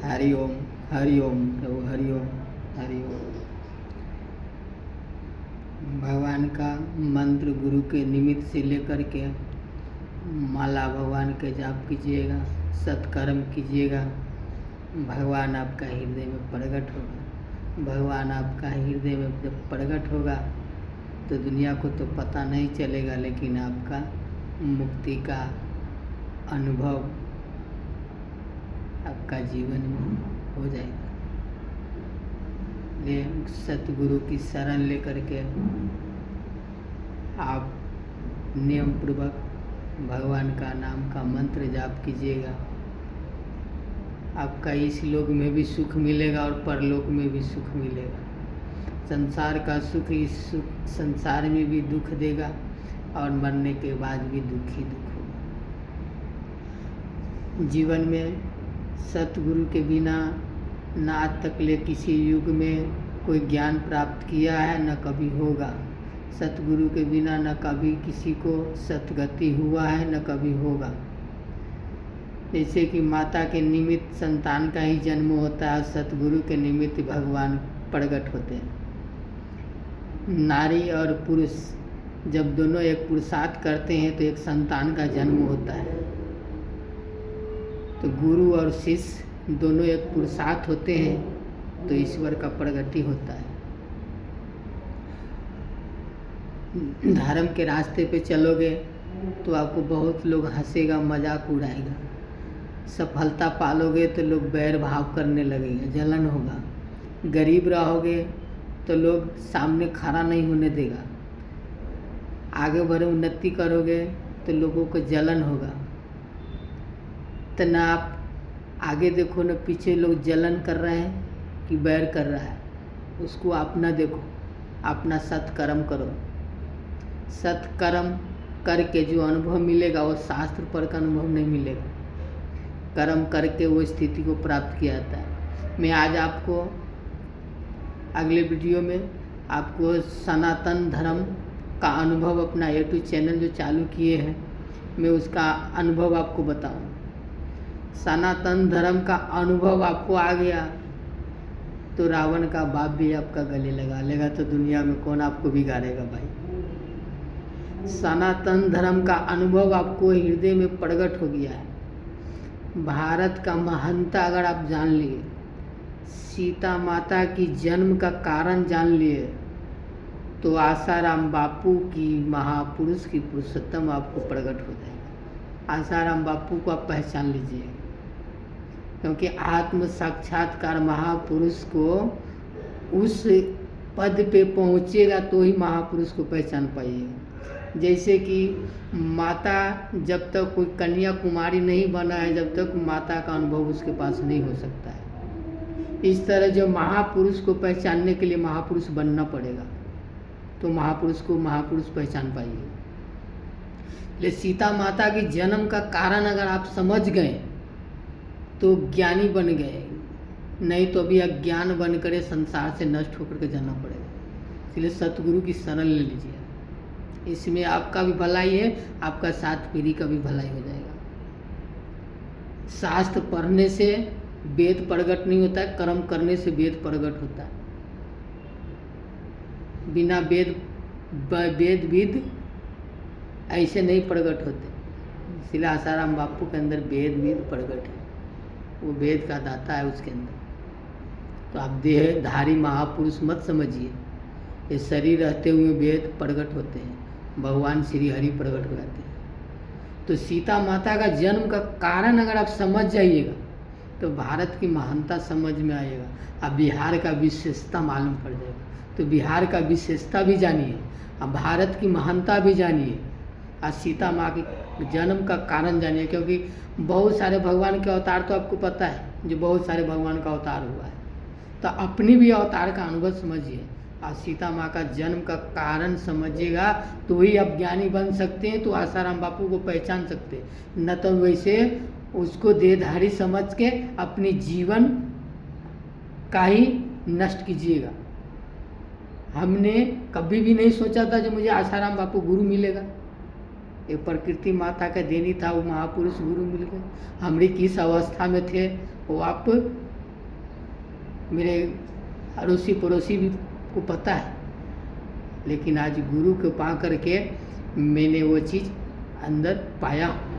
हरि ओम प्रभु, हरि ओम, हरि ओम। भगवान का मंत्र गुरु के निमित्त से लेकर के माला भगवान के जाप कीजिएगा, सत्कर्म कीजिएगा। भगवान आपका हृदय में प्रकट होगा। भगवान आपका हृदय में जब प्रकट होगा तो दुनिया को तो पता नहीं चलेगा, लेकिन आपका मुक्ति का अनुभव आपका जीवन में हो जाएगा। ये सतगुरु की शरण लेकर के आप नियम पूर्वक भगवान का नाम का मंत्र जाप कीजिएगा। आपका इस लोक में भी सुख मिलेगा और परलोक में भी सुख मिलेगा। संसार का सुख इस संसार में भी दुख देगा और मरने के बाद भी दुख ही दुख होगा। जीवन में सतगुरु के बिना न आज तक ले किसी युग में कोई ज्ञान प्राप्त किया है, न कभी होगा। सतगुरु के बिना न कभी किसी को सतगति हुआ है, न कभी होगा। जैसे कि माता के निमित्त संतान का ही जन्म होता है, सतगुरु के निमित्त भगवान प्रकट होते हैं। नारी और पुरुष जब दोनों एक पुरुषार्थ करते हैं तो एक संतान का जन्म होता है। तो गुरु और शिष्य दोनों एक पुरुषार्थ होते हैं तो ईश्वर का प्रगति होता है। धर्म के रास्ते पे चलोगे तो आपको बहुत लोग हंसेगा, मजाक उड़ाएगा। सफलता पालोगे तो लोग बैर भाव करने लगेंगे, जलन होगा। गरीब रहोगे तो लोग सामने खड़ा नहीं होने देगा। आगे बढ़े उन्नति करोगे तो लोगों को जलन होगा। तो ना आप आगे देखो न पीछे लोग जलन कर रहे हैं कि बैर कर रहा है, उसको आप न देखो, अपना सत्कर्म करो। सत्कर्म करके जो अनुभव मिलेगा वो शास्त्र पर का अनुभव नहीं मिलेगा। कर्म करके वो स्थिति को प्राप्त किया जाता है। मैं आज आपको अगले वीडियो में आपको सनातन धर्म का अनुभव अपना यूट्यूब चैनल जो चालू किए हैं, मैं उसका अनुभव आपको बताऊं। सनातन धर्म का अनुभव आपको आ गया तो रावण का बाप भी आपका गले लगा लेगा, तो दुनिया में कौन आपको बिगाड़ेगा भाई। सनातन धर्म का अनुभव आपको हृदय में प्रकट हो गया है। भारत का महानता अगर आप जान लिए, सीता माता की जन्म का कारण जान लिए, तो आसाराम बापू की महापुरुष की पुरुषोत्तम आपको प्रकट हो जाएगा। आसाराम बापू को आप पहचान लीजिए, क्योंकि आत्म साक्षात्कार महापुरुष को उस पद पे पहुँचेगा तो ही महापुरुष को पहचान पाइएगा। जैसे कि माता जब तक कोई कन्या कुमारी नहीं बना है, जब तक माता का अनुभव उसके पास नहीं हो सकता है। इस तरह जो महापुरुष को पहचानने के लिए महापुरुष बनना पड़ेगा, तो महापुरुष को महापुरुष पहचान पाइए। ले सीता माता की जन्म का कारण अगर आप समझ गए तो ज्ञानी बन गए, नहीं तो अभी अज्ञान बन कर संसार से नष्ट होकर के जाना पड़ेगा। इसलिए सतगुरु की शरण ले लीजिए, इसमें आपका भी भलाई है, आपका सात पीढ़ी का भी भलाई हो जाएगा। शास्त्र पढ़ने से वेद प्रकट नहीं होता है, कर्म करने से वेद प्रकट होता है। बिना वेद विद ऐसे नहीं प्रकट होते। इसलिए आसाराम बापू के अंदर वेद विद प्रकट है, वो वेद का दाता है उसके अंदर। तो आप देहधारी महापुरुष मत समझिए, ये शरीर रहते हुए वेद प्रकट होते हैं, भगवान श्री हरि प्रकट हो जाते हैं। तो सीता माता का जन्म का कारण अगर आप समझ जाइएगा तो भारत की महानता समझ में आएगा। अब बिहार का विशेषता मालूम पड़ जाएगा। तो बिहार का विशेषता भी जानिए, अब भारत की महानता भी जानिए, और सीता माँ के जन्म का कारण जानिए। क्योंकि बहुत सारे भगवान के अवतार तो आपको पता है, जो बहुत सारे भगवान का अवतार हुआ है, तो अपनी भी अवतार का अनुभव समझिए और सीता माँ का जन्म का कारण समझिएगा, तो ही आप ज्ञानी बन सकते हैं। तो आसाराम बापू को पहचान सकते हैं, न तो वैसे उसको देहधारी समझ के अपनी जीवन का ही नष्ट कीजिएगा। हमने कभी भी नहीं सोचा था जो मुझे आसाराम बापू गुरु मिलेगा। ये प्रकृति माता का देनी था, वो महापुरुष गुरु मिल गए। हमने किस अवस्था में थे वो आप मेरे अड़ोसी पड़ोसी भी को पता है, लेकिन आज गुरु को पा करके मैंने वो चीज़ अंदर पाया हूँ।